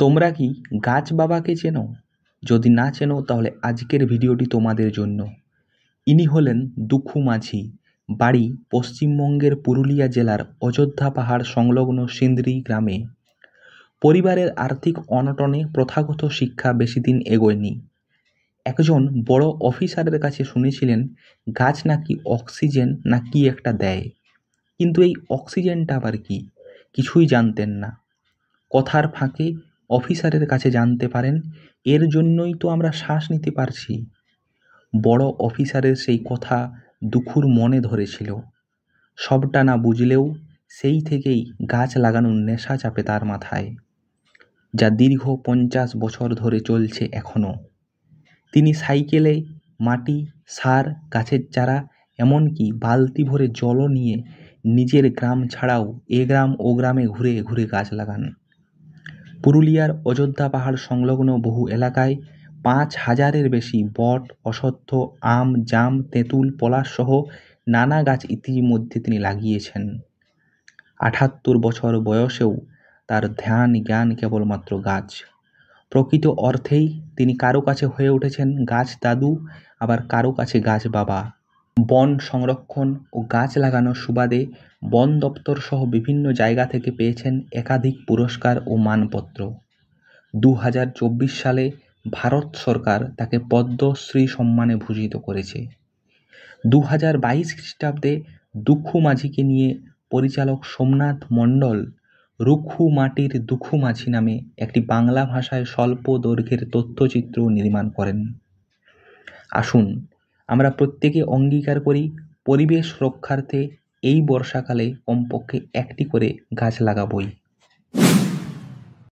তোমরা কি গাছ বাবাকে চেনো? যদি না চেনো তাহলে আজকের ভিডিওটি তোমাদের জন্য। ইনি হলেন দুখু মাঝি, বাড়ি পশ্চিমবঙ্গের পুরুলিয়া জেলার অযোধ্যা পাহাড় সংলগ্ন সিন্দ্রি গ্রামে। পরিবারের আর্থিক অনটনে প্রথাগত শিক্ষা বেশিদিন এগোয়নি। একজন বড় অফিসারের কাছে শুনেছিলেন গাছ নাকি অক্সিজেন না কি একটা দেয়, কিন্তু এই অক্সিজেনটা আবার কি কিছুই জানতেন না। কথার ফাঁকে অফিসারের কাছে জানতে পারেন এর জন্যই তো আমরা শ্বাস নিতে পারছি। বড় অফিসারের সেই কথা দুখুর মনে ধরেছিল। সবটা না বুঝলেও সেই থেকেই গাছ লাগানোর নেশা চাপে তার মাথায়, যা দীর্ঘ 50 বছর ধরে চলছে এখনও। তিনি সাইকেলে মাটি, সার, গাছের চারা, এমনকি বালতি ভরে জলও নিয়ে নিজের গ্রাম ছাড়াও এ গ্রাম ও গ্রামে ঘুরে ঘুরে গাছ লাগান। পুরুলিয়ার অযোধ্যা পাহাড় সংলগ্ন বহু এলাকায় 5000-এর বেশি বট, অশ্বত্থ, আম, জাম, তেঁতুল, পলাশ সহ নানা গাছ ইতিমধ্যে তিনি লাগিয়েছেন। 78 বছর বয়সেও তার ধ্যান জ্ঞান কেবলমাত্র গাছ। প্রকৃত অর্থেই তিনি কারো কাছে হয়ে উঠেছেন গাছ দাদু, আবার কারো কাছে গাছ বাবা। বন সংরক্ষণ ও গাছ লাগানোর সুবাদে বন দপ্তর সহ বিভিন্ন জায়গা থেকে পেয়েছেন একাধিক পুরস্কার ও মানপত্র। 2024 সালে ভারত সরকার তাকে পদ্মশ্রী সম্মানে ভূষিত করেছে। 2022 খ্রিস্টাব্দে দুখু মাঝিকে নিয়ে পরিচালক সোমনাথ মণ্ডল রুখু মাটির দুখু মাঝি নামে একটি বাংলা ভাষায় স্বল্প দৈর্ঘ্যের তথ্যচিত্র নির্মাণ করেন। আসুন আমরা প্রত্যেকে অঙ্গীকার করি পরিবেশ রক্ষার্থে এই বর্ষাকালে কমপক্ষে একটি করে গাছ লাগাবই।